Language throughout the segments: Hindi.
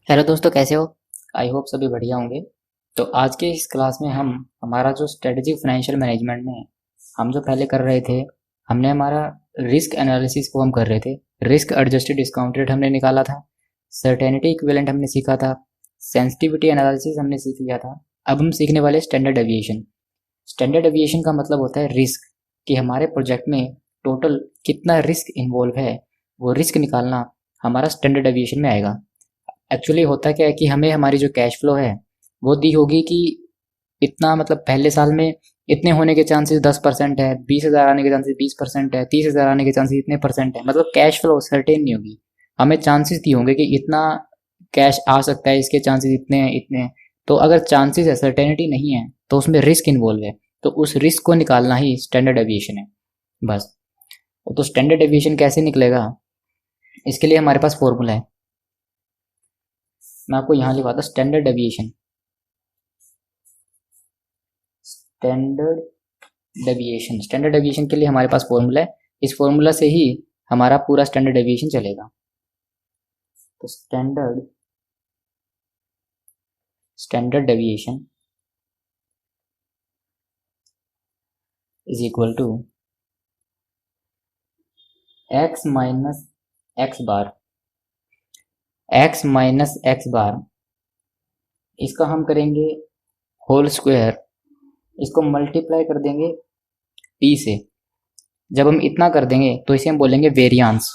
हेलो दोस्तों, कैसे हो? आई होप सभी बढ़िया होंगे। तो आज के इस क्लास में हम हमारा जो स्ट्रेटजिक फाइनेंशियल मैनेजमेंट में हम जो पहले कर रहे थे, हमने हमारा रिस्क एनालिसिस को हम कर रहे थे। रिस्क एडजस्टेड डिस्काउंट रेट हमने निकाला था, सर्टेनिटी इक्विवेलेंट हमने सीखा था, सेंसिटिविटी एनालिसिस हमने सीख लिया था। अब हम सीखने वाले स्टैंडर्ड डेविएशन। स्टैंडर्ड डेविएशन का मतलब होता है रिस्क, कि हमारे प्रोजेक्ट में टोटल कितना रिस्क इन्वॉल्व है, वो रिस्क निकालना हमारा स्टैंडर्ड डेविएशन में आएगा। एक्चुअली होता क्या है कि हमें हमारी जो कैश फ्लो है वो दी होगी कि इतना, मतलब पहले साल में इतने होने के चांसेस 10% है, 20,000 आने के चांसेस 20% है, 30,000 आने के चांसेस इतने परसेंट है। मतलब कैश फ्लो सर्टेन नहीं होगी। हमें चांसेस दिए होंगे कि इतना कैश आ सकता है, इसके चांसेस इतने हैं इतने हैं। तो अगर चांसेस है, सर्टेनिटी नहीं है, तो उसमें रिस्क इन्वॉल्व है। तो उस रिस्क को निकालना ही स्टैंडर्ड डेविएशन है, बस। तो स्टैंडर्ड डेविएशन कैसे निकलेगा, इसके लिए हमारे पास फॉर्मूला है। मैं आपको यहाँ लिखवाता standard deviation. Standard standard deviation के लिए हमारे पास फॉर्मूला है। इस फॉर्मूला से ही हमारा पूरा स्टैंडर्ड डेविएशन चलेगा। तो standard deviation is equal to X minus X bar. X bar, इसका हम करेंगे होल स्क्वायर, इसको मल्टीप्लाई कर देंगे पी से। जब हम इतना कर देंगे तो इसे हम बोलेंगे वेरियांस।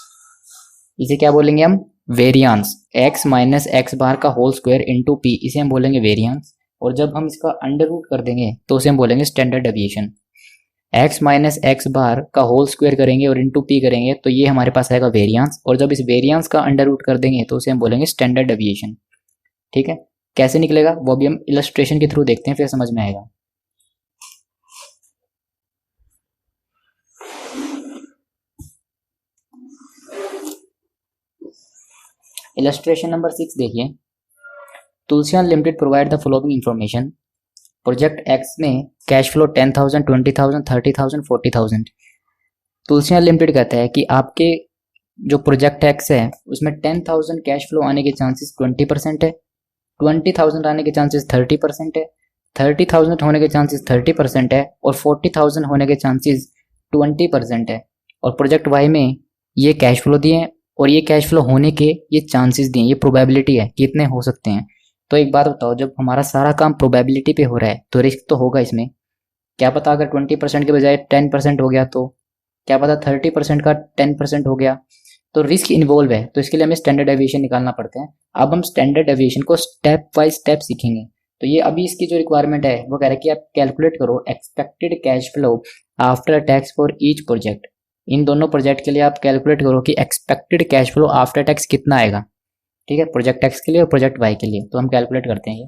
इसे क्या बोलेंगे हम? Variance. X minus X bar का होल स्क्वायर इंटू पी, इसे हम बोलेंगे वेरियांस। और जब हम इसका अंडर रूट कर देंगे तो उसे हम बोलेंगे standard deviation. X minus X bar का होल स्क्वायर करेंगे और इंटू पी करेंगे तो ये हमारे पास आएगा वेरियांस। और जब इस वेरियांस का अंडर रूट कर देंगे तो उसे हम बोलेंगे स्टैंडर्ड डेविएशन। ठीक है? कैसे निकलेगा वो भी हम इलस्ट्रेशन के थ्रू देखते हैं, फिर समझ में आएगा। इलस्ट्रेशन नंबर 6 देखिए। Tulsian limited provide the following information. Project X में कैश फ्लो 10,000, 20,000, 30,000, 40,000। तुलसियान लिमिटेड कहता है कि आपके जो प्रोजेक्ट एक्स है उसमें 10,000 कैश फ्लो आने के चांसेस 20% है, 20,000 आने के चांसेस 30% है, 30,000 होने के चांसेस 30% है, और 40,000 होने के चांसेस 20% है। और प्रोजेक्ट वाई में ये कैश फ्लो दिए हैं और ये कैश फ्लो होने के ये चांसेस दिए हैं, ये प्रोबेबिलिटी है कि इतने हो सकते हैं। तो एक बात बताओ, जब हमारा सारा काम प्रोबेबिलिटी पे हो रहा है तो रिस्क तो होगा इसमें। क्या पता अगर 20% के बजाय 10% हो गया, तो क्या पता 30% का 10% हो गया, तो रिस्क इन्वॉल्व है। तो इसके लिए हमें स्टैंडर्ड डेविएशन निकालना पड़ता है। अब हम स्टैंडर्ड डेविएशन को स्टेप बाय स्टेप सीखेंगे। तो ये अभी इसकी जो रिक्वायरमेंट है वो कह रहा है कि आप कैलकुलेट करो expected cash flow after tax for each project. इन दोनों प्रोजेक्ट के लिए आप कैलकुलेट करो कि expected cash flow after tax कितना आएगा। ठीक है? प्रोजेक्ट एक्स के लिए और प्रोजेक्ट वाई के लिए। तो हम कैलकुलेट करते हैं ये।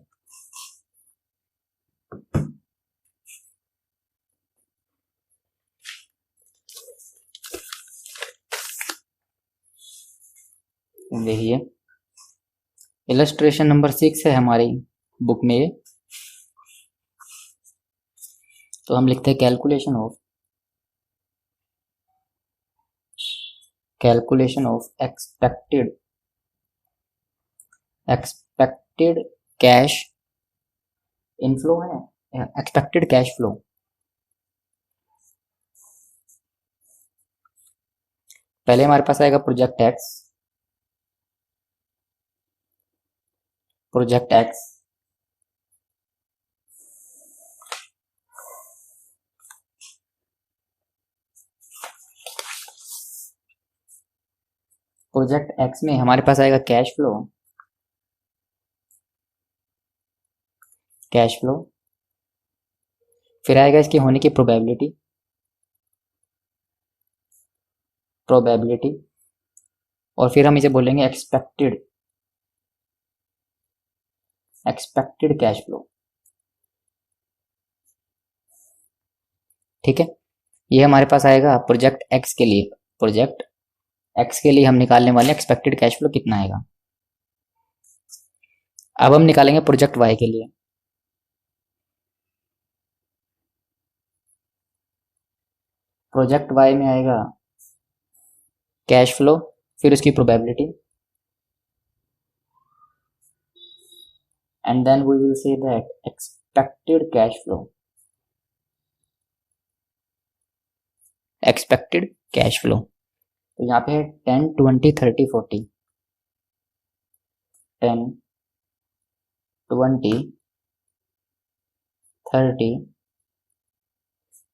देखिए, इलस्ट्रेशन नंबर 6 है हमारी बुक में ये। तो हम लिखते हैं calculation of expected cash inflow है, एक्सपेक्टेड कैश फ्लो। पहले हमारे पास आएगा प्रोजेक्ट एक्स। प्रोजेक्ट एक्स में हमारे पास आएगा कैश फ्लो। फिर आएगा इसकी होने की प्रोबेबिलिटी। और फिर हम इसे बोलेंगे एक्सपेक्टेड कैश फ्लो। ठीक है? ये हमारे पास आएगा प्रोजेक्ट एक्स के लिए हम निकालने वाले एक्सपेक्टेड कैश फ्लो कितना आएगा। अब हम निकालेंगे प्रोजेक्ट वाई के लिए। प्रोजेक्ट वाई में आएगा कैश फ्लो, फिर उसकी probability, and then we will say that expected cash flow. Expected cash flow, तो यहाँ पे है 10, 20, 30, 40, 10, 20, 30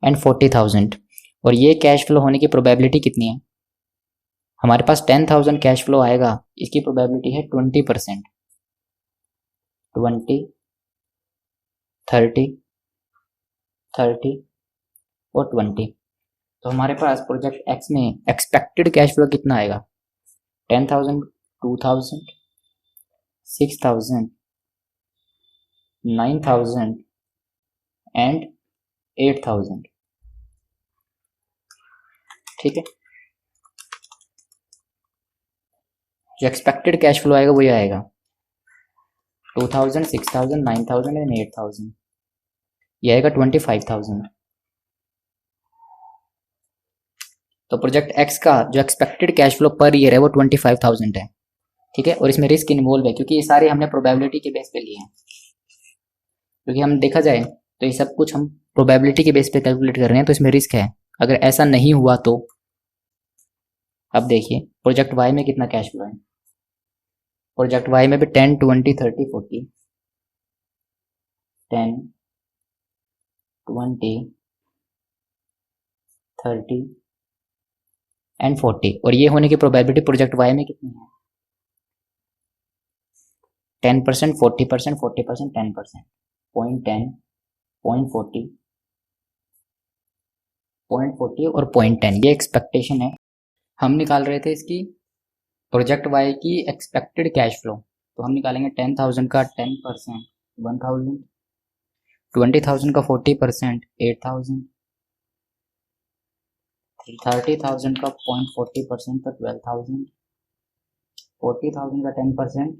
एंड 40,000। और ये कैश फ्लो होने की प्रोबेबिलिटी कितनी है? हमारे पास 10,000 कैश फ्लो आएगा, इसकी प्रोबेबिलिटी है 20%। 20, 30, 30 और 20। तो हमारे पास प्रोजेक्ट एक्स में एक्सपेक्टेड कैश फ्लो कितना आएगा? 10,000, 2,000, 6,000, 9,000 एंड 8,000। ठीक है, जो एक्सपेक्टेड कैश फ्लो आएगा वही आएगा 2,000, 6,000, 9,000 एंड 8,000। ये आएगा 25,000। तो प्रोजेक्ट एक्स का जो expected cash flow per year है वो 25,000 है। ठीक है, और इसमें रिस्क इन्वॉल्व है क्योंकि ये सारे हमने प्रोबेबिलिटी के बेस पे लिए हैं। क्योंकि हम देखा जाए तो ये सब कुछ हम प्रोबेबिलिटी के बेस पे कैलकुलेट कर रहे हैं, तो इसमें रिस्क है। अगर ऐसा नहीं हुआ तो अब देखिए प्रोजेक्ट वाई में कितना कैश फ्लो है। प्रोजेक्ट वाई में भी 10, 20, 30, 40, 10, 20, 30 एंड 40। और ये होने की प्रोबेबिलिटी प्रोजेक्ट वाई में कितनी है? 10%, 40%, 40%, 10%, 0.10, 0.40, 0.40 और 0.10। ये एक्सपेक्टेशन है। हम निकाल रहे थे इसकी प्रोजेक्ट वाई की एक्सपेक्टेड कैश फ्लो। तो हम निकालेंगे 10,000 का 10%, 1,000, 20,000 का 40%, 8,000, 30,000 का 0.40% तो 12,000, 40,000 का 10%,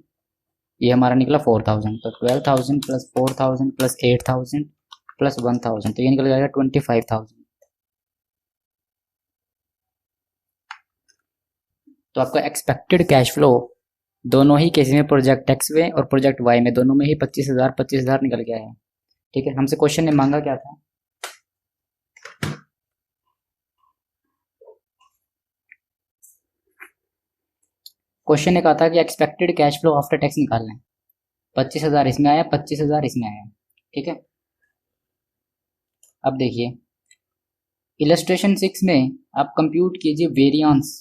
ये हमारा निकला 4,000। तो 12,000 प्लस 4,000 प्लस 8,000 प्लस 1,000, तो ये निकल जाएगा 25,000। तो आपका एक्सपेक्टेड कैश फ्लो दोनों ही केस में, प्रोजेक्ट एक्स में और प्रोजेक्ट वाई में, दोनों में ही 25,000 निकल गया है। ठीक है, हमसे क्वेश्चन ने मांगा क्या था? क्वेश्चन ने कहा था कि expected cash flow after tax निकालना है। 25,000 इसमें आया, 25,000 इसमें आया। ठीक है, अब देखिए इलस्ट्रेशन 6 में आप कंप्यूट कीजिए variance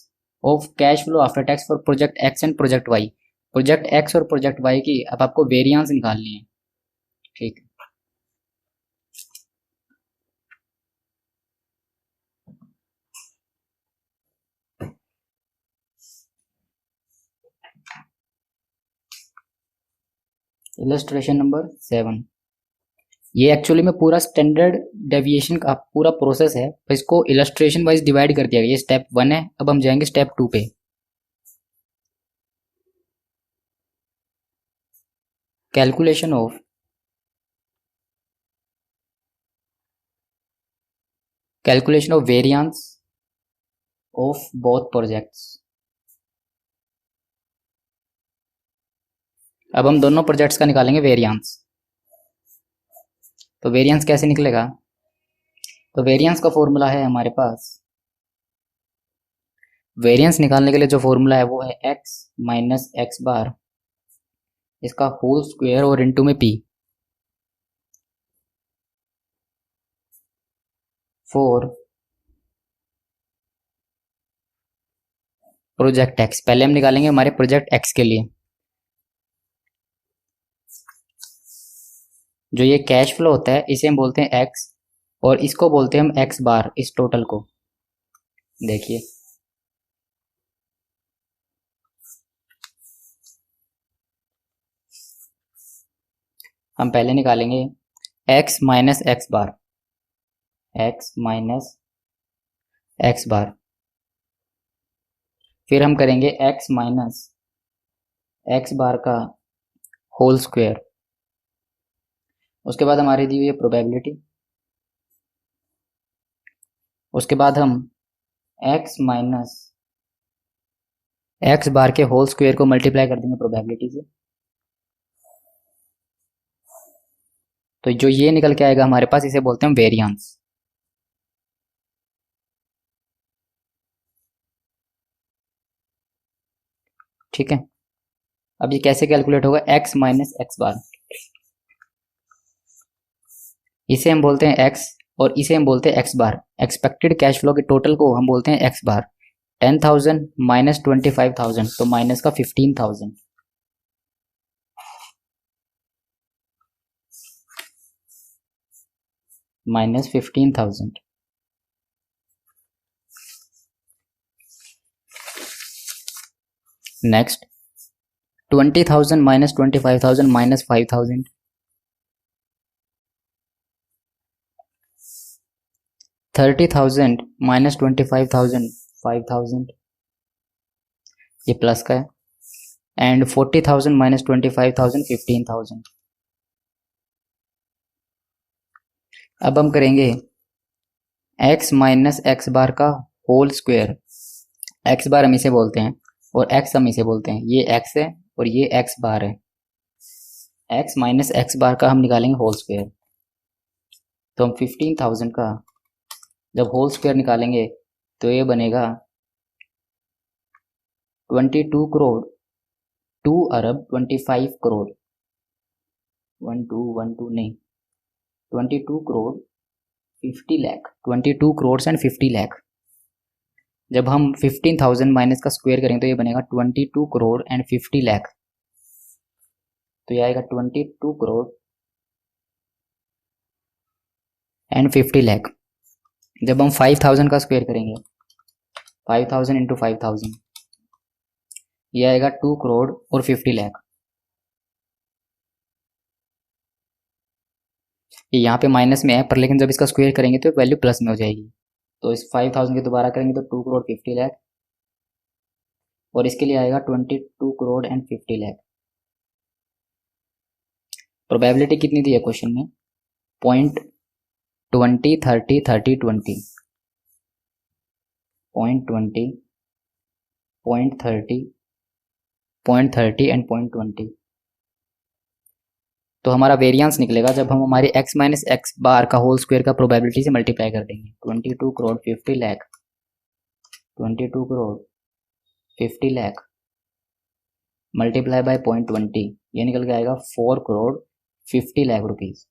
of cash flow after tax for project X and project Y. Project X और प्रोजेक्ट वाई की अब आपको वेरिएंस निकालनी है। ठीक है, इलस्ट्रेशन नंबर 7। ये एक्चुअली में पूरा स्टैंडर्ड डेविएशन का पूरा प्रोसेस है, तो इसको इलस्ट्रेशन वाइज डिवाइड कर दिया गया। ये स्टेप 1 है, अब हम जाएंगे स्टेप 2 पे। Calculation of variance of both projects. अब हम दोनों प्रोजेक्ट्स का निकालेंगे वेरिएंस। तो वेरिएंस कैसे निकलेगा? तो वेरिएंस का फॉर्मूला है हमारे पास, वेरिएंस निकालने के लिए जो फॉर्मूला है वो है x माइनस एक्स बार, इसका होल स्क्वायर और इनटू में p फॉर प्रोजेक्ट एक्स। पहले हम निकालेंगे हमारे प्रोजेक्ट एक्स के लिए जो ये कैश फ्लो होता है, इसे हम बोलते हैं एक्स और इसको बोलते हैं हम एक्स बार, इस टोटल को। देखिए हम पहले निकालेंगे x माइनस एक्स बार, x माइनस एक्स बार, फिर हम करेंगे x माइनस एक्स बार का होल स्क्वायर। उसके बाद हमारी दी हुई है प्रोबेबिलिटी। उसके बाद हम x माइनस एक्स बार के होल स्क्वायर को मल्टीप्लाई कर देंगे प्रोबेबिलिटी से। तो जो ये निकल के आएगा हमारे पास, इसे बोलते हैं वेरिएंस। ठीक है, अब ये कैसे कैलकुलेट होगा, x माइनस एक्स बार, इसे हम बोलते हैं x और इसे हम बोलते हैं x बार। एक्सपेक्टेड कैश फ्लो के टोटल को हम बोलते हैं x बार। 10,000 माइनस 25,000 तो माइनस का 15,000, minus 15,000। Next 20,000 minus 25,000 minus 5,000, 30,000 minus 25,000 5,000, ये प्लस का है। And 40,000 minus 25,000 15,000। अब हम करेंगे x माइनस एक्स बार का होल स्क्वायर। x बार हम इसे बोलते हैं और x हम इसे बोलते हैं, ये x है और ये x बार है। x माइनस एक्स बार का हम निकालेंगे होल स्क्वायर, तो हम 15,000 का जब होल स्क्वायर निकालेंगे तो ये बनेगा 22 करोड़ 2 अरब 25 करोड़ 12 नहीं 22 करोड़ 50 लाख 22 करोड़ एंड 50 लाख। जब हम 15,000 माइनस का स्क्वायर करेंगे तो ये बनेगा 22 करोड़ एंड 50 लाख, तो ये आएगा 22 करोड़ एंड 50 लाख। जब हम 5,000 का स्क्वायर करेंगे 5,000 इंटू 5,000, ये आएगा 2 करोड़ और 50 लाख। ये यहाँ पे माइनस में है पर लेकिन जब इसका स्क्वायर करेंगे तो वैल्यू प्लस में हो जाएगी। तो इस 5,000 के दोबारा करेंगे तो 2 करोड़ 50 लाख और इसके लिए आएगा 22 करोड़ एंड 50 लाख। प्रोबेबिलिटी कितनी दी है क्वेश्चन में, 0.20 30 30 20, 0.20 0.30 0.30 एंड 0.20। तो हमारा वेरिएंस निकलेगा जब हम हमारे x माइनस एक्स बार का होल स्क्वायर का प्रोबेबिलिटी से मल्टीप्लाई कर देंगे। 22 करोड़ 50 लाख 22 करोड़ 50 लाख मल्टीप्लाई बाय 0.20, ये निकल के आएगा 4 करोड़ 50 लाख रुपीज।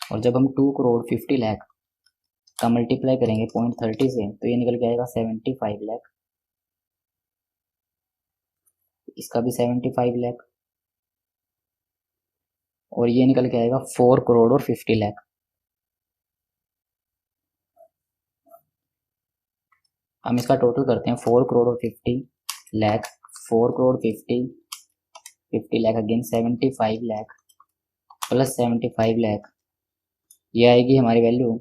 और जब हम 2 करोड़ 50 लाख का मल्टीप्लाई करेंगे 0.30 से तो ये निकल के आएगा 75 लाख, इसका भी 75 लाख और ये निकल के आएगा 4 करोड़ और 50 लाख। हम इसका टोटल करते हैं 4 करोड़ और 50 लाख, 4 करोड़ 50 लाख अगेन 75 लाख प्लस 75 लाख, ये आएगी हमारी वैल्यू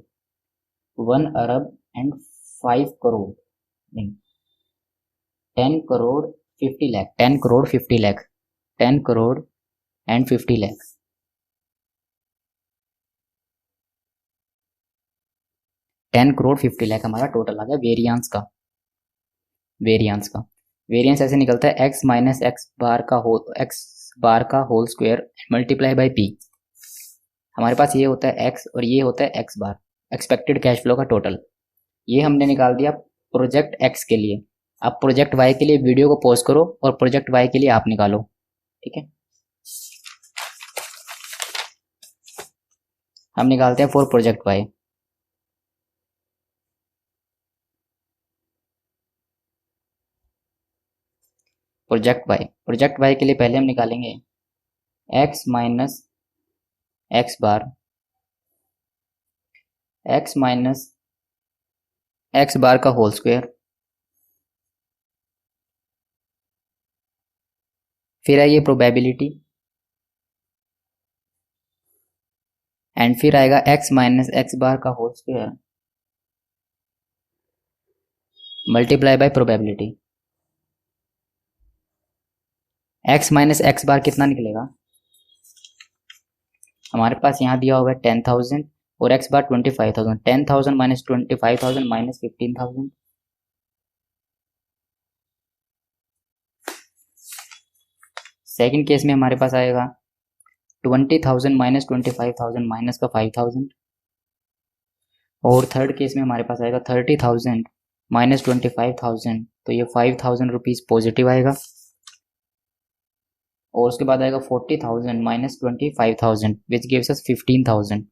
1 अरब एंड 5 करोड़ नहीं 10 करोड़ 50 लाख 10 करोड़ 50 लाख 10 करोड़ एंड 50 लाख। 10 करोड़ 50 लाख हमारा टोटल आ गया वेरिएंस का। वेरिएंस ऐसे निकलता है x माइनस एक्स बार का whole square multiply by p। हमारे पास ये होता है x और ये होता है x बार, एक्सपेक्टेड कैश फ्लो का टोटल। ये हमने निकाल दिया प्रोजेक्ट x के लिए। अब प्रोजेक्ट y के लिए वीडियो को पॉज करो और प्रोजेक्ट y के लिए आप निकालो, ठीक है। हम निकालते हैं for project y। Project y के लिए पहले हम निकालेंगे x माइनस एक्स बार, x माइनस एक्स बार का होल स्क्वायर, फिर है ये प्रोबेबिलिटी एंड फिर आएगा x माइनस एक्स बार का whole square multiply by probability. x minus X bar कितना निकलेगा, हमारे पास यहाँ दिया होगा 10,000 और x बार 25,000। 10,000 माइनस 25,000 माइनस 15,000, सेकंड केस में हमारे पास आएगा 20,000 माइनस 25,000 माइनस का 5,000, और थर्ड केस में हमारे पास आएगा 30,000 माइनस 25,000, तो ये 5,000 रुपीज़ पॉजिटिव आएगा। और उसके बाद आएगा 40,000 माइनस 25,000 विच गिव्स अस 15,000।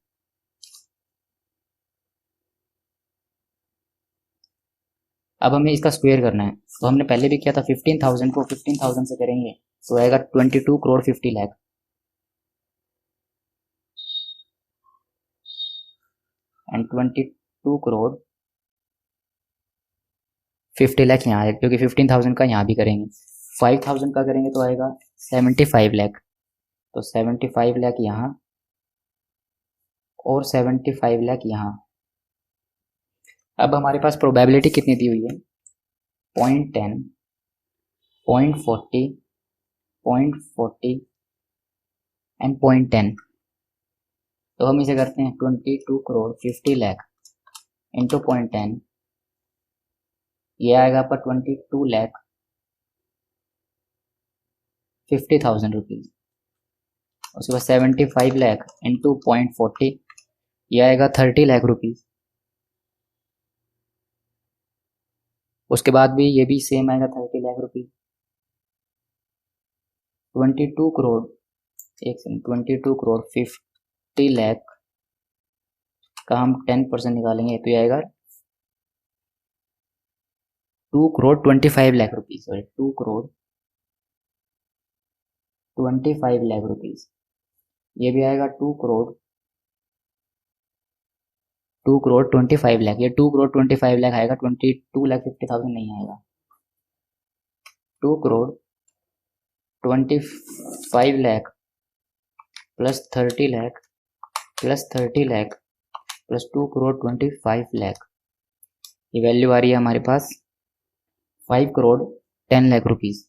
अब हमें इसका स्क्वायर करना है, तो हमने पहले भी किया था। 15,000 को 15,000 से करेंगे तो आएगा 22 करोड़ 50 लाख, एंड 22 करोड़ 50 लाख यहाँ आएगा, क्योंकि 15,000 का यहाँ भी करेंगे। 5,000 का करेंगे तो आएगा 75 लाख, तो 75 लाख यहाँ और 75 लाख यहाँ। अब हमारे पास प्रोबेबिलिटी कितनी दी हुई है, 0.10, 0.40, 0.40 एंड 0.10। तो हम इसे करते हैं 22 करोड़ 50 लाख इंटू 0.10, ये आएगा आपका 22 लाख 50,000 रुपीज़। उसके बाद 75 लाख इंटू 0.40, ये आएगा 30 लाख रुपीज़। उसके बाद भी ये भी सेम आएगा 30 लाख रुपीज़। 22 करोड़ 22 करोड़ 50 लाख का हम 10% निकालेंगे तो ये आएगा 2 crore 25 lakh rupees, sorry 2 crore 25 lakh rupees. ये भी आएगा 2 करोड़ 25 लाख, ये 2 करोड़ 25 लाख आएगा, 22 लाख 50,000 नहीं आएगा। 2 crore 25 lakh plus 30 lakh plus 30 lakh plus 2 crore 25 lakh, ये वैल्यू आ रही है हमारे पास 5 करोड़ 10 लाख रुपीज़।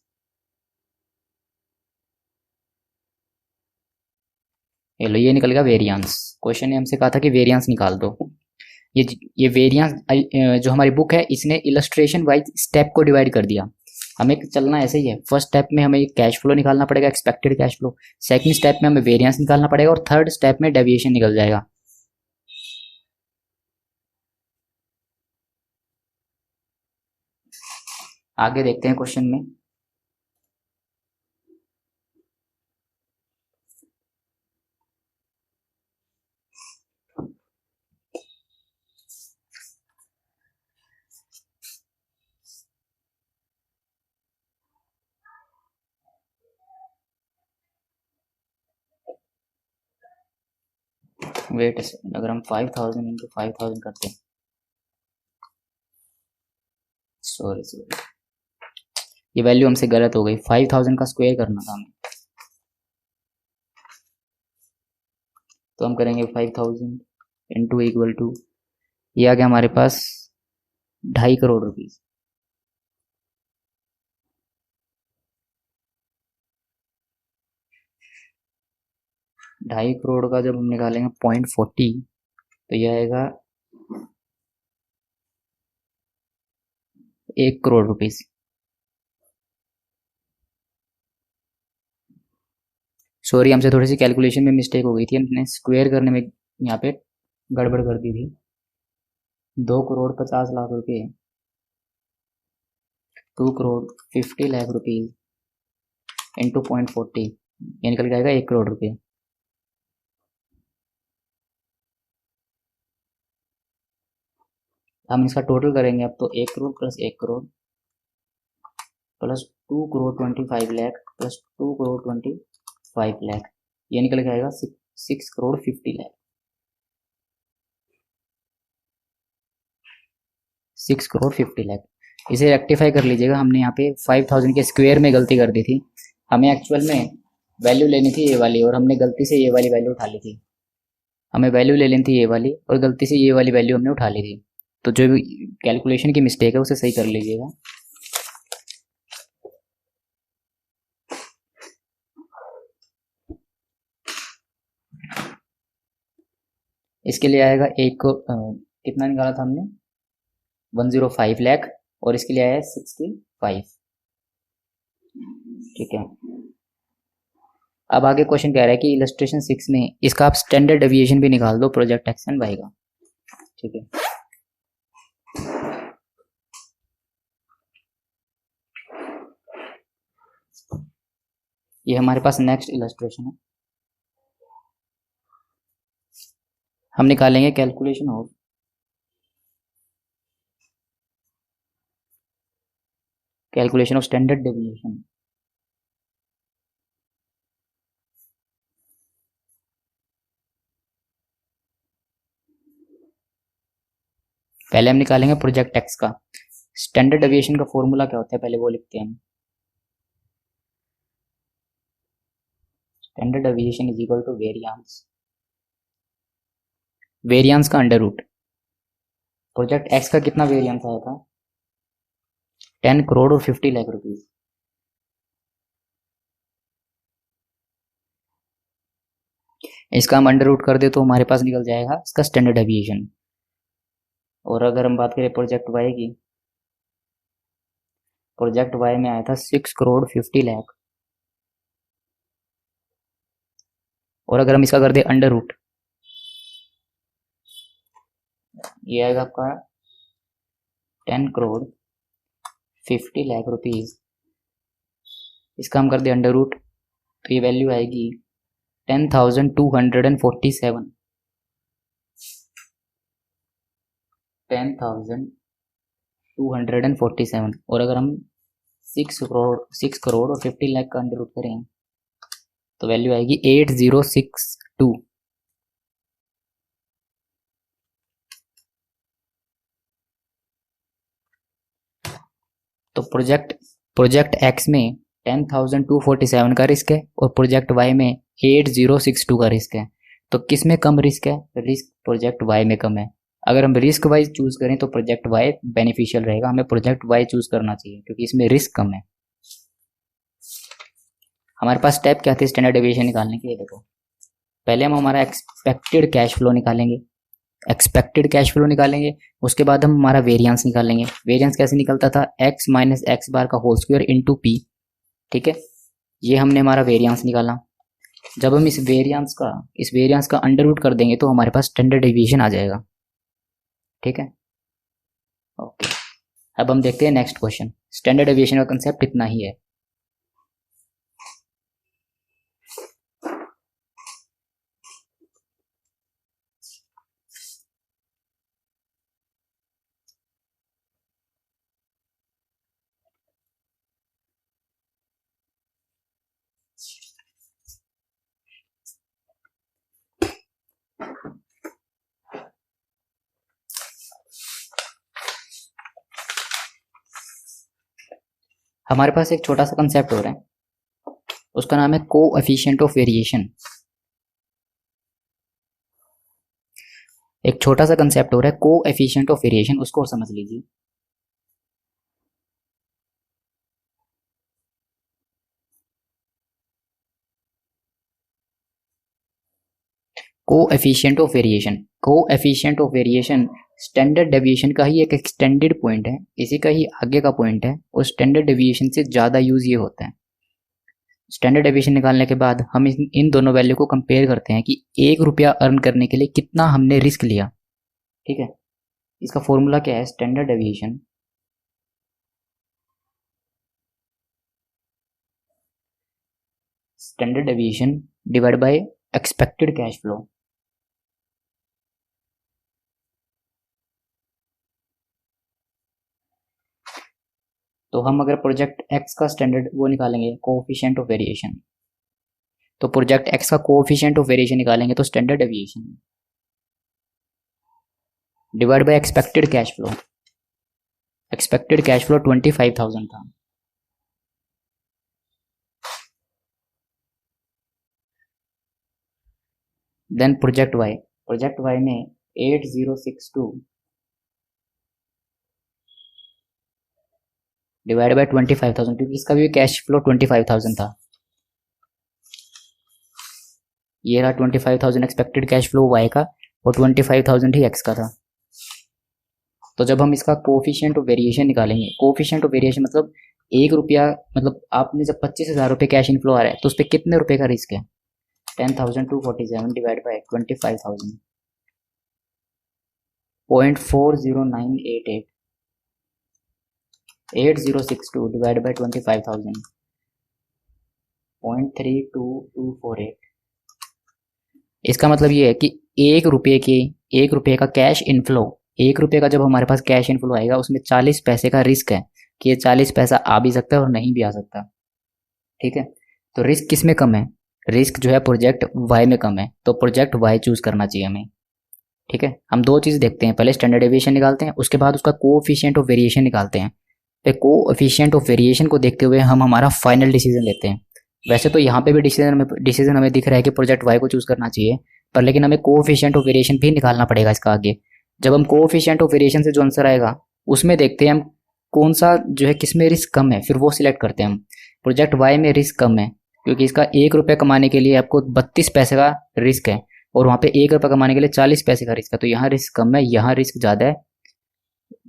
ये लो, ये निकल गया वेरिएंस। क्वेश्चन ने हमसे कहा था कि वेरिएंस निकाल दो। ये वेरिएंस जो हमारी बुक है इसने इलस्ट्रेशन वाइज स्टेप को डिवाइड कर दिया। हमें चलना ऐसे ही है। फर्स्ट स्टेप में हमें कैश फ्लो निकालना पड़ेगा, expected cash flow. Second step में हमें वेरिएंस निकालना पड़ेगा, और थर्ड स्टेप में डेविएशन निकल जाएगा। आगे देखते हैं क्वेश्चन में। वेट, अगर हम 5,000 इंटू 5,000 करते हैं, सॉरी ये वैल्यू हमसे गलत हो गई। 5,000 का स्क्वायर करना था हमें, तो हम करेंगे 5,000 इंटू इक्वल टू, ये आ गया हमारे पास 2.5 करोड़ रुपीज़। 2.5 करोड़ का जब हम निकालेंगे 0.40, तो यह आएगा 1 करोड़ रुपीज़। सॉरी, हमसे थोड़ी सी कैलकुलेशन में मिस्टेक हो गई थी, हमने स्क्वायर करने में यहाँ पे गड़बड़ कर दी थी। 2 करोड़ 50 लाख रुपए, 2 करोड़ 50 लाख रुपीज़ इंटू 0.40, ये निकल जाएगा 1 करोड़ रुपए। हम इसका टोटल करेंगे अब, तो 1 crore plus 1 crore plus 2 crore 25 lakh plus 2 crore 25 lakh, ये निकल के आएगा 6 करोड़ 50 लाख। 6 करोड़ 50 लाख। इसे रेक्टिफाई कर लीजिएगा, हमने यहाँ पे 5,000 के स्क्वायर में गलती कर दी थी। हमें एक्चुअल में वैल्यू लेनी थी ये वाली, और हमने गलती से ये वाली वैल्यू उठा ली थी। हमें वैल्यू ले लेनी थी ये वाली, और गलती से ये वाली वैल्यू हमने उठा ली थी। तो जो भी कैलकुलेशन की मिस्टेक है उसे सही कर लीजिएगा। इसके लिए आएगा एक को कितना निकाला था हमने, 105 लाख, और इसके लिए आया 65। ठीक है, अब आगे क्वेश्चन कह रहा है कि इलस्ट्रेशन 6 में इसका आप स्टैंडर्ड डेविएशन भी निकाल दो प्रोजेक्ट एक्स एंड वाई का। ठीक है, ये हमारे पास नेक्स्ट इलस्ट्रेशन है। हम निकालेंगे कैलकुलेशन ऑफ स्टैंडर्ड डेविएशन। पहले हम निकालेंगे प्रोजेक्ट एक्स का स्टैंडर्ड डेविएशन का फॉर्मूला क्या होता है, पहले वो लिखते हैं हम। Standard deviation is equal to variance का अंडर रूट। प्रोजेक्ट एक्स का कितना वेरिएंस आया था? 10 करोड़ और 50 लाख रुपीज। इसका हम अंडर रूट कर दे तो हमारे पास निकल जाएगा इसका स्टैंडर्ड डेविएशन। और अगर हम बात करें प्रोजेक्ट वाई की, प्रोजेक्ट वाई में आया था 6 करोड़ 50 लाख। और अगर हम इसका कर दे अंडर रूट, ये आएगा आपका 10 करोड़ 50 लाख रुपीज। इसका हम कर दे अंडर रूट तो ये वैल्यू आएगी 10,247। 10,247। और अगर हम 6 करोड़ और 50 लाख का अंडर रूट करें तो वैल्यू आएगी 8062। तो प्रोजेक्ट एक्स में 10,247 का रिस्क है और प्रोजेक्ट वाई में 8062 का रिस्क है। तो किस में कम रिस्क है? रिस्क प्रोजेक्ट वाई में कम है। अगर हम रिस्क वाइज चूज करें तो प्रोजेक्ट वाई बेनिफिशियल रहेगा, हमें प्रोजेक्ट वाई चूज करना चाहिए क्योंकि इसमें रिस्क कम है। हमारे पास स्टेप क्या थे स्टैंडर्ड डेविएशन निकालने के लिए? देखो, पहले हम हमारा एक्सपेक्टेड कैश फ्लो निकालेंगे। उसके बाद हम हमारा वेरिएंस निकालेंगे। वेरिएंस कैसे निकलता था? x माइनस एक्स बार का होल स्क्वायर इंटू पी। ठीक है, ये हमने हमारा वेरिएंस निकाला। जब हम इस वेरिएंस का अंडर रूट कर देंगे तो हमारे पास स्टैंडर्ड डेविएशन आ जाएगा। ठीक है, ओके। अब हम देखते हैं नेक्स्ट क्वेश्चन। स्टैंडर्ड डेविएशन का कंसेप्ट इतना ही है। हमारे पास एक छोटा सा कंसेप्ट हो रहा है, उसका नाम है कोएफिशिएंट ऑफ वेरिएशन। एक छोटा सा कंसेप्ट हो रहा है कोएफिशिएंट ऑफ वेरिएशन, उसको समझ लीजिए। Coefficient of variation standard deviation का ही एक एक्सटेंडेड पॉइंट है, इसी का ही आगे का पॉइंट है और स्टैंडर्ड डेविएशन से ज़्यादा यूज ये होता है। स्टैंडर्ड डेविएशन निकालने के बाद हम इन दोनों वैल्यू को कंपेयर करते हैं कि 1 रुपया अर्न करने के लिए कितना हमने रिस्क लिया। ठीक है, इसका फॉर्मूला क्या है? Standard deviation divide by expected cash flow. तो हम अगर प्रोजेक्ट एक्स का स्टैंडर्ड वो निकालेंगे कोएफिशिएंट ऑफ वेरिएशन, तो प्रोजेक्ट एक्स का कोएफिशिएंट ऑफ वेरिएशन निकालेंगे तो standard deviation divide by expected cash flow. Expected cash flow 25,000 था। देन प्रोजेक्ट वाई में 8062 डिवाइड बाय 25,000, क्योंकि इसका भी कैश फ्लो 25,000 था। ये रहा 25,000 एक्सपेक्टेड कैश फ्लो वाई का और 25,000 ही एक्स का था। तो जब हम इसका कोएफिशिएंट ऑफ वेरिएशन निकालेंगे, कोएफिशिएंट ऑफ वेरिएशन मतलब एक रुपया, मतलब आपने जब 25,000 रुपये कैश इनफ्लो आ रहा है तो उस पर कितने रुपए का रिस्क है? 10,247 डिवाइड बाई 25,000, 0.40988, 8062 डिवाइड बाई 25,000, 0.32248। इसका मतलब ये है कि एक रुपये का कैश इनफ्लो, एक रुपये का जब हमारे पास कैश इनफ्लो आएगा उसमें 40 पैसे का रिस्क है कि ये 40 पैसा आ भी सकता है और नहीं भी आ सकता। ठीक है, तो रिस्क किस में कम है? रिस्क जो है प्रोजेक्ट वाई में कम है, तो प्रोजेक्ट वाई चूज करना चाहिए हमें। ठीक है, हम दो चीज़ देखते हैं, पहले स्टैंडर्ड डेविएशन निकालते हैं, उसके बाद उसका कोएफिशिएंट ऑफ वेरिएशन निकालते हैं। फिर कोएफिशिएंट ऑफ वेरिएशन को देखते हुए हम हमारा फाइनल डिसीजन लेते हैं। वैसे तो यहाँ पे भी डिसीजन हमें दिख रहा है कि प्रोजेक्ट वाई को चूज करना चाहिए, पर लेकिन हमें कोएफिशिएंट ऑफ वेरिएशन भी निकालना पड़ेगा इसका आगे। जब हम कोएफिशिएंट ऑफ वेरिएशन से जो आंसर आएगा उसमें देखते हैं हम कौन सा जो है किसमें रिस्क कम है, फिर वो सिलेक्ट करते हैं हम। प्रोजेक्ट वाई में रिस्क कम है क्योंकि इसका 1 रुपये कमाने के लिए आपको 32 पैसे का रिस्क है और वहाँ पे 1 रुपये कमाने के लिए 40 पैसे का रिस्क है, तो यहाँ रिस्क कम है, यहाँ रिस्क ज़्यादा है,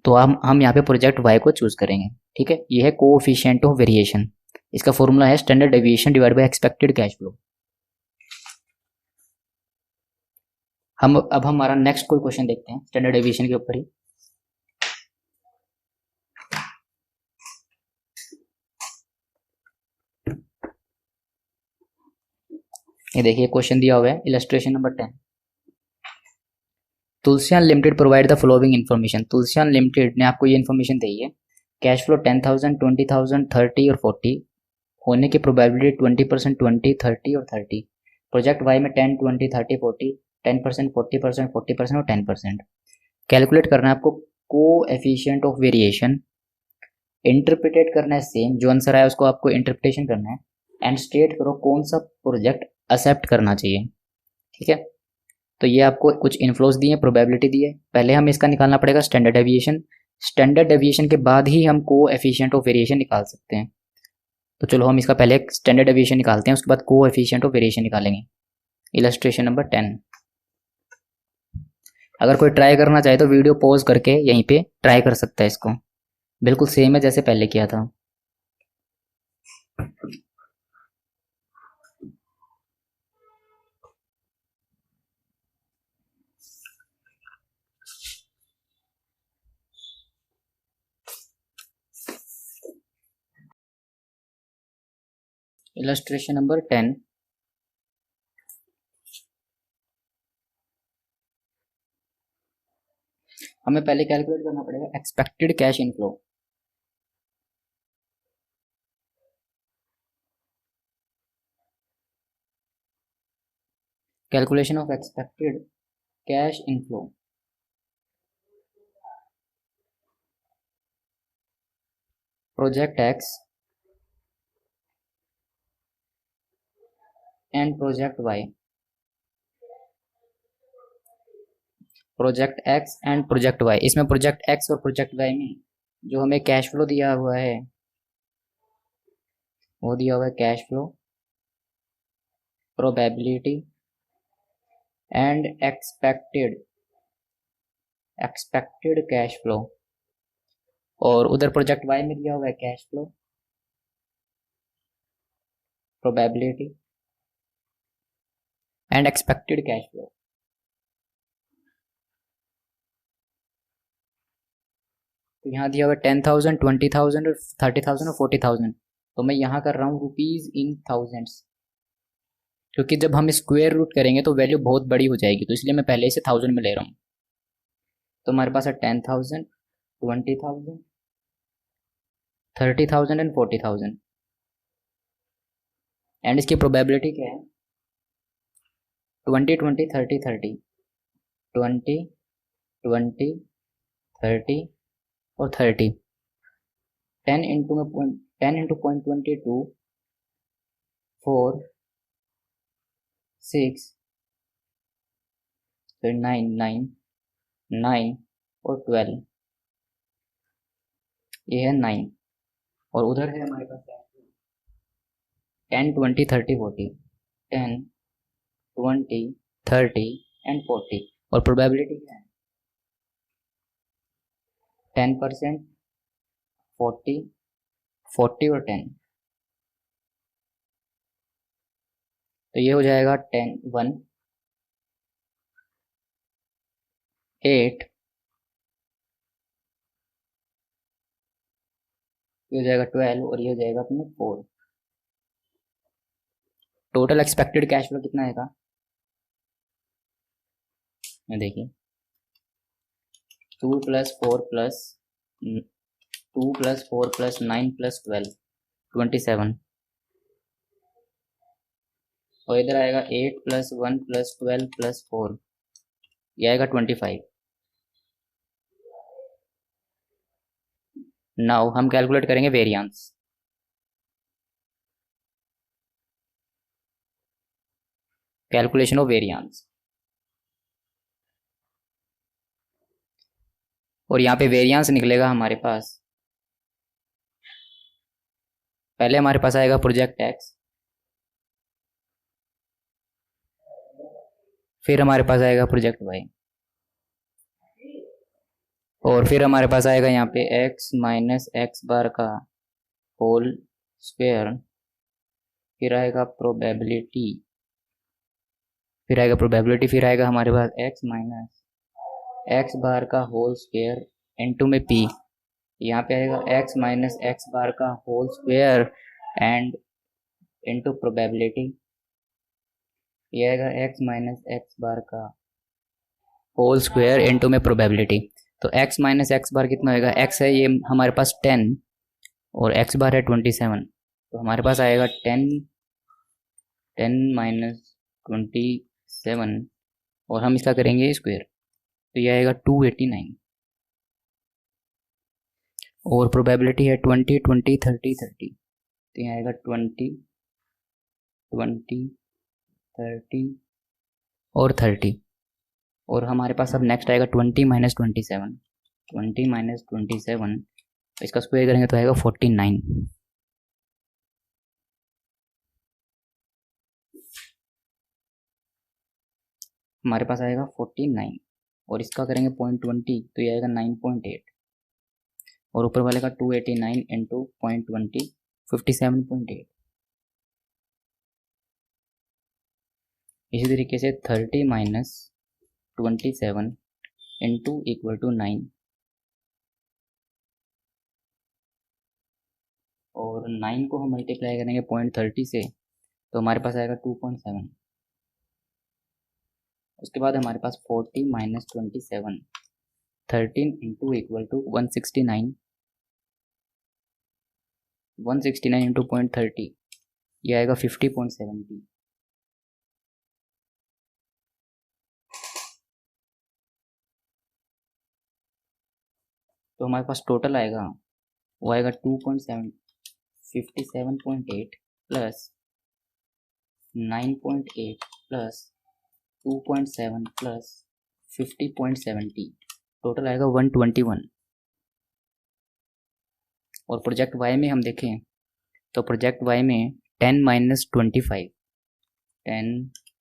तो हम यहाँ पे प्रोजेक्ट वाई को चूज करेंगे। ठीक है, ये है कोएफिशिएंट ऑफ वेरिएशन। इसका फॉर्मूला है standard deviation divide by expected cash flow. हम हमारा नेक्स्ट कोई क्वेश्चन देखते हैं स्टैंडर्ड डेविएशन के ऊपर ही। ये देखिए क्वेश्चन दिया हुआ है, illustration number 10। Tulsian limited provide the following information. Tulsian limited ने आपको ये इन्फॉर्मेशन दी है, कैश फ्लो 10,000, 20,000, 30 और 40 होने की प्रोबेबिलिटी 20%, 20, 30 और 30। प्रोजेक्ट वाई में 10, 20, 30, 40, 10%, 40%, 40% और 10%। कैलकुलेट करना है आपको को एफिशिएंट ऑफ वेरिएशन, इंटरप्रिटेट करना है सेम, जो आंसर आया उसको आपको इंटरप्रिटेशन करना है, एंड स्टेट करो कौन सा प्रोजेक्ट एक्सेप्ट करना चाहिए। ठीक है, तो ये आपको कुछ इन्फ्लोज दिए, प्रोबेबिलिटी दी है, पहले हमें इसका निकालना पड़ेगा स्टैंडर्ड डेविएशन। स्टैंडर्ड डेविएशन के बाद ही हम को एफिशिएंट ऑफ वेरिएशन निकाल सकते हैं। तो चलो हम इसका पहले स्टैंडर्ड डेविएशन निकालते हैं, उसके बाद को एफिशिएंट ऑफ वेरिएशन निकालेंगे। Illustration number 10। अगर कोई ट्राई करना चाहे तो वीडियो पॉज करके यहीं पे ट्राई कर सकता है इसको, बिल्कुल सेम है जैसे पहले किया था। Illustration number 10। हमें पहले कैलकुलेट करना पड़ेगा expected cash inflow. Calculation of expected cash inflow. Project X and project Y. Project X and project Y, इसमें प्रोजेक्ट एक्स और प्रोजेक्ट वाई में जो हमें कैश फ्लो दिया हुआ है वो दिया हुआ है cash flow, probability and expected cash flow, और उधर प्रोजेक्ट वाई में दिया हुआ है cash flow, probability and expected cash flow. तो यहाँ दिया हुआ है 10,000, 20,000 और 30,000 और 40,000, तो मैं यहाँ कर रहा हूँ रुपीज इन थाउजेंड्स, क्योंकि जब हम स्क्वायर रूट करेंगे तो वैल्यू बहुत बड़ी हो जाएगी, तो इसलिए मैं पहले इसे 1000 में ले रहा हूँ। तो हमारे पास है 10,000, 20,000, 30,000 एंड 40,000, एंड इसकी प्रोबेबिलिटी क्या है? 20, 20, 30, 30, 20, 20, 30 और 30। 10 इंटू 0.22, 4, 6, फिर 9, 9, 9 और 12, ये है 9, और उधर है हमारे पास 10, 20, 30, 40, 10, 20, 30 एंड 40, और प्रोबेबिलिटी क्या है? 10%, 40, 40 और 10, तो ये हो जाएगा 10 1 8, ये हो जाएगा 12 और ये हो जाएगा अपने 4। टोटल एक्सपेक्टेड कैश फ्लो कितना आएगा, ये देखिए 2 + 4 + 2 + 4 + 9 + 12 27, और इधर आएगा 8 + 1 + 12 + 4, ये आएगा 25। नाउ हम कैलकुलेट करेंगे वेरिएंस। कैलकुलेशन ऑफ वेरिएंस, और यहाँ पे वेरिएंस निकलेगा हमारे पास, पहले हमारे पास आएगा प्रोजेक्ट एक्स, फिर हमारे पास आएगा प्रोजेक्ट वाई, और फिर हमारे पास आएगा यहाँ पे x माइनस एक्स बार का होल स्क्वायर, फिर आएगा प्रोबेबिलिटी, फिर आएगा हमारे पास x माइनस एक्स बार का होल स्क्वायर इनटू में p, यहाँ पे आएगा x माइनस एक्स बार का whole square and into probability, ये आएगा x माइनस एक्स बार का होल स्क्वायर इनटू में प्रोबेबिलिटी। तो x माइनस एक्स बार कितना होगा, x है ये हमारे पास 10 और x बार है 27, तो हमारे पास आएगा 10 माइनस 27 और हम इसका करेंगे स्क्वायर, तो ये आएगा 289, और प्रोबेबिलिटी है 20 20 30 30, तो ये आएगा 20 20 30 और 30, और हमारे पास अब नेक्स्ट आएगा 20 माइनस 27, 20 माइनस 27, इसका स्क्वायर करेंगे तो आएगा 49, हमारे पास आएगा 49, और इसका करेंगे 0.20 तो ये आएगा 9.8, और ऊपर वाले का 289 इंटू 0.20 57.8। इसी तरीके से 30 माइनस 27 इंटू इक्वल टू 9, और 9 को हम मल्टीप्लाई करेंगे 0.30 से तो हमारे पास आएगा 2.7, उसके बाद हमारे पास 40 minus 27 13 into equal to 169, 169 into 0.30 ये आएगा 50.70, तो हमारे पास टोटल आएगा वो आएगा 2.7 57.8 प्लस 9.8 प्लस 2.7 प्लस 50.70, टोटल आएगा 121। और प्रोजेक्ट वाई में हम देखें तो प्रोजेक्ट वाई में 10 माइनस 25 10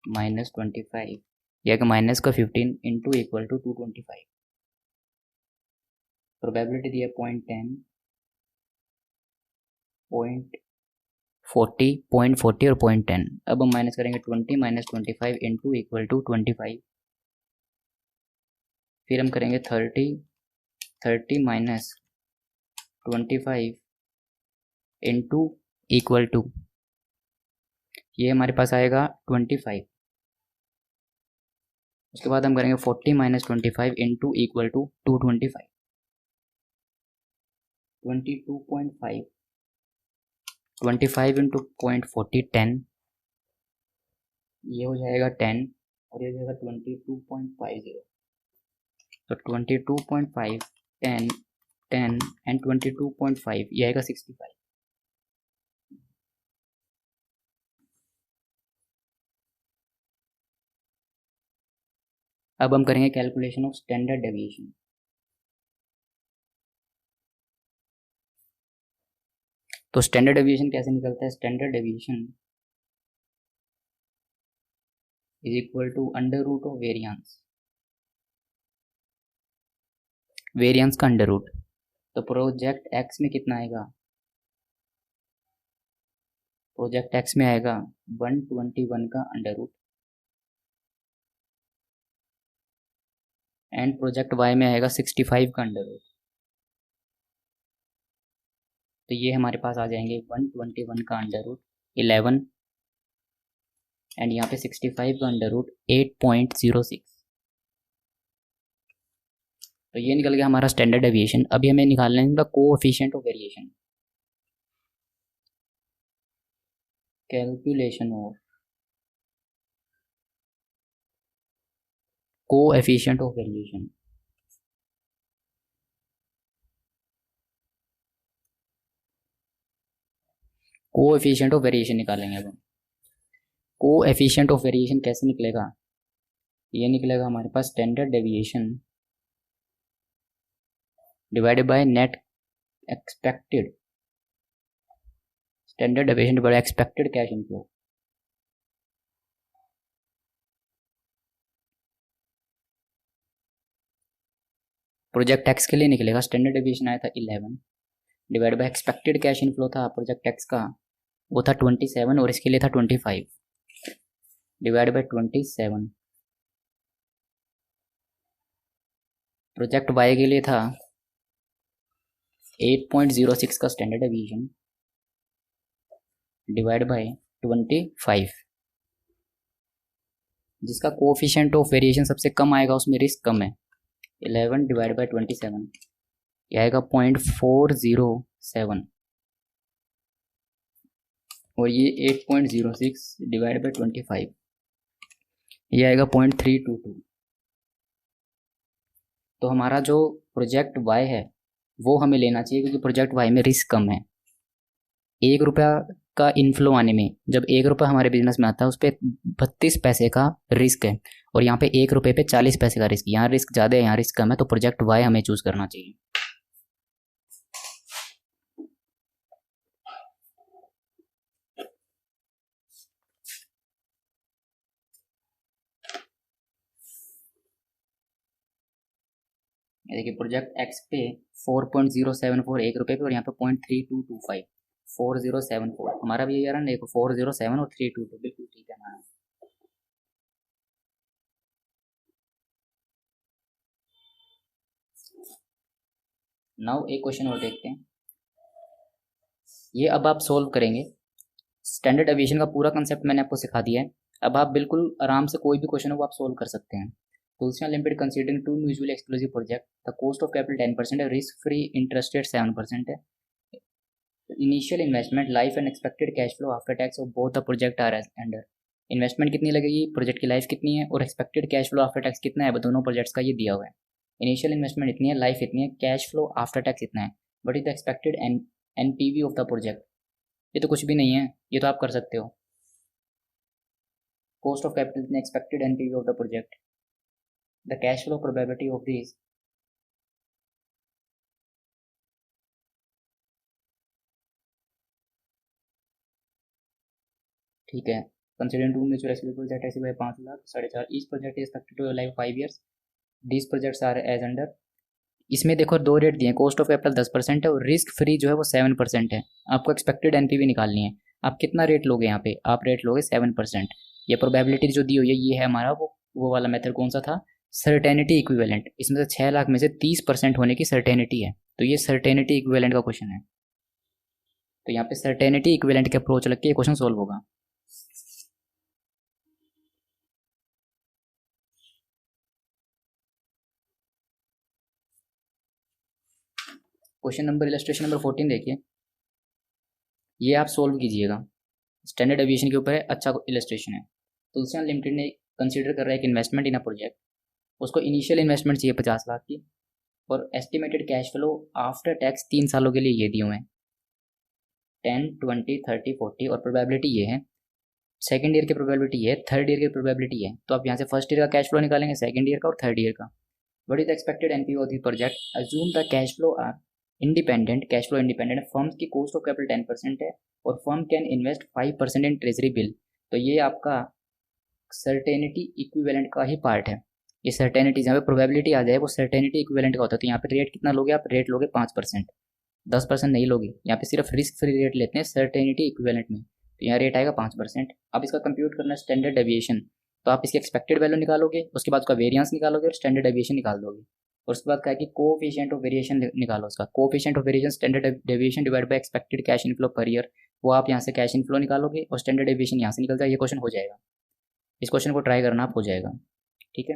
माइनस 25 या कि माइनस का 15 इंटू इक्वल टू 225, प्रोबेबिलिटी दी है 0.10 0.40 0.40 और 0.10। अब हम माइनस करेंगे 20 माइनस 25 इंटू इक्वल टू 25, फिर हम करेंगे 30 माइनस 25 इंटू इक्वल टू, ये हमारे पास आएगा 25, उसके बाद हम करेंगे 40 minus 25 into equal to 225, 22.5 25 into 0.40 10, ये हो जाएगा 10 और ये हो जाएगा 22.50, तो 22.5 10 10 एंड 22.5 ये आएगा 65। अब हम करेंगे कैलकुलेशन ऑफ स्टैंडर्ड डेविएशन। तो स्टैंडर्ड डेविएशन कैसे निकलता है, standard deviation is equal to under root of variance, variance का अंडर रूट, तो प्रोजेक्ट एक्स में कितना आएगा प्रोजेक्ट एक्स में आएगा 121 का under root and project Y में आएगा 65 का अंडर रूट। तो ये हमारे पास आ जाएंगे 121 का अंडर रूट 11 एंड यहाँ पे 65 का अंडर रूट 8.06। तो ये निकल गया हमारा स्टैंडर्ड डेविएशन। अभी हमें निकालना है coefficient of variation. Calculation of coefficient of variation. Coefficient of variation निकालेंगे अब हम। कोएफिशिएंट ऑफ वेरिएशन कैसे निकलेगा? ये निकलेगा हमारे पास standard deviation divided by net expected, standard deviation divided expected cash inflow. Project X के लिए निकलेगा स्टैंडर्ड डेविएशन आया था 11 divide by expected cash inflow था प्रोजेक्ट एक्स का, वो था 27 और इसके लिए था 25 डिवाइड बाय 27। प्रोजेक्ट वाई के लिए था 8.06 का स्टैंडर्ड डेविएशन डिवाइड बाय 25, जिसका कोएफिशिएंट ऑफ वेरिएशन सबसे कम आएगा, उसमें रिस्क कम है। 11 डिवाइड बाय 27 ये आएगा 0.407 और ये 8.06 डिवाइड बाय 25 ये आएगा 0.322। तो हमारा जो प्रोजेक्ट वाई है वो हमें लेना चाहिए, क्योंकि प्रोजेक्ट वाई में रिस्क कम है। 1 रुपया का इनफ्लो आने में, जब 1 रुपया हमारे बिजनेस में आता है उस पर 32 पैसे का रिस्क है, और यहाँ पे 1 रुपये पे 40 पैसे का रिस्क। यहाँ रिस्क ज़्यादा है, यहाँ रिस्क कम है, तो प्रोजेक्ट वाई हमें चूज करना चाहिए। देखिए प्रोजेक्ट एक्स पे 4.074 1 रुपये पे, और यहाँ पे 0.3225 4074 हमारा भी यही आ रहा है। देखो 407 और 322 बिल्कुल ठीक है हमारा। नाउ एक क्वेश्चन और देखते हैं। ये अब आप सोल्व करेंगे। स्टैंडर्ड एविएशन का पूरा कंसेप्ट मैंने आपको सिखा दिया है। अब आप बिल्कुल आराम से कोई भी क्वेश्चन हो वो आप सोल्व कर सकते हैं। Tulsian limited considering 2 mutually exclusive project, the cost of capital 10% है, रिस्क फ्री इंटरेस्ट रेट 7% है, initial investment life and expected cash flow after tax of both the project are under. Investment कितनी लगेगी, प्रोजेक्ट की लाइफ कितनी है, और expected cash flow after tax कितना है, दोनों प्रोजेक्ट्स का ये दिया हुआ है। इनिशियल इन्वेस्टमेंट इतनी है, लाइफ इतनी है, कैश फ्लो आफ्टर टैक्स इतना है, but is the expected NPV of the project. ये तो कुछ भी नहीं है, ये तो आप कर सकते हो। कॉस्ट ऑफ कैपिटल इतनी, expected NPV of the project, the cash flow probability of this, ठीक है। कंसीडरिंग 2 म्यूचुअल एक्सक्लूसिव प्रोजेक्ट ऐसे भाई 5 lakh 4.5, each project is expected to life 5 years, these projects are as under. इसमें देखो 2 रेट दिए, कॉस्ट ऑफ कैपिटल 10% है और रिस्क फ्री जो है वो 7% है। आपको एक्सपेक्टेड एनपीवी निकालनी है। आप कितना रेट लोगे यहाँ पे, आप रेट लोगे 7%। ये प्रोबेबिलिटी जो दी हुई है ये है हमारा वो वाला मेथड कौन सा था, सर्टेनिटी इक्विवेलेंट। इसमें से 6 लाख में से 30% होने की सर्टेनिटी है, तो ये सर्टेनिटी इक्विवेलेंट का क्वेश्चन है। तो यहाँ पे सर्टेनिटी इक्विवेलेंट के अप्रोच लग के ये क्वेश्चन सोल्व होगा। क्वेश्चन नंबर इलस्ट्रेशन नंबर 14 देखिए, ये आप सोल्व कीजिएगा। स्टैंडर्ड एविएशन के ऊपर है, अच्छा इलस्ट्रेशन है। तुलसियां लिमिटेड ने कंसीडर कर रहा है कि इन्वेस्टमेंट इन अ प्रोजेक्ट, उसको इनिशियल इन्वेस्टमेंट चाहिए 50 लाख की, और estimated cash flow after tax 3 सालों के लिए ये दिए हुए हैं 10, 20, 30, 40, और प्रोबेबिलिटी ये है। सेकंड ईयर की प्रोबेबिलिटी ये है, थर्ड ईयर की प्रोबेबिलिटी है। तो आप यहाँ से फर्स्ट ईयर का कैश फ्लो निकालेंगे, सेकंड ईयर का और थर्ड ईयर का। What is expected NPV of the project, assume the cash flow are independent, cash flow independent, firms की कॉस्ट ऑफ कैपिटल 10% है और firm can invest 5% in treasury bill. तो ये आपका सर्टेनिटी इक्विवेलेंट का ही पार्ट है। ये सर्टेनिटी जहाँ पे प्रोबेबिलिटी आ जाए वो सर्टेनिटी इक्विवेलेंट का होता है। तो यहाँ पे रेट कितना लोगे आप, रेट लोगे 5%, 10% नहीं लोगे। यहाँ पे सिर्फ रिस्क फ्री रेट लेते हैं सर्टेनिटी इक्विवेलेंट में। तो यहाँ रेट आएगा 5%। अब इसका कंप्यूट करना है स्टैंडर्ड डेविएशन, तो आप इसकी एक्सपेक्टेड वैल्यू निकालोगे, उसके बाद उसका वेरिएंस निकालोगे और स्टैंडर्ड डेविएशन निकाल दोगे। और उसके बाद क्या है कि कोएफिशिएंट ऑफ वेरिएशन निकालो उसका, coefficient of variation standard deviation divide by expected cash inflow per year, वो आप यहाँ से कैश इनफ्लो निकालोगे और स्टैंडर्ड डेविएशन यहाँ से निकल जाए, ये क्वेश्चन हो जाएगा। इस क्वेश्चन को ट्राई करना आप, हो जाएगा। ठीक है,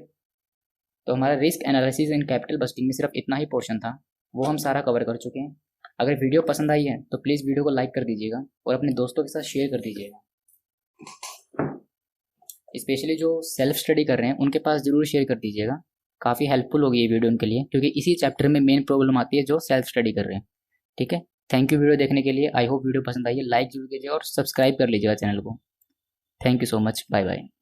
तो हमारा risk analysis in capital budgeting में सिर्फ इतना ही पोर्शन था, वो हम सारा कवर कर चुके हैं। अगर वीडियो पसंद आई है तो प्लीज़ वीडियो को लाइक कर दीजिएगा और अपने दोस्तों के साथ शेयर कर दीजिएगा। स्पेशली जो सेल्फ स्टडी कर रहे हैं उनके पास ज़रूर शेयर कर दीजिएगा, काफ़ी हेल्पफुल होगी ये वीडियो उनके लिए, क्योंकि इसी चैप्टर में मेन प्रॉब्लम आती है जो सेल्फ स्टडी कर रहे हैं। ठीक है, थैंक यू वीडियो देखने के लिए। आई होप वीडियो पसंद आई है, लाइक जरूर कीजिएगा और सब्सक्राइब कर लीजिएगा चैनल को। Thank you so much, bye bye.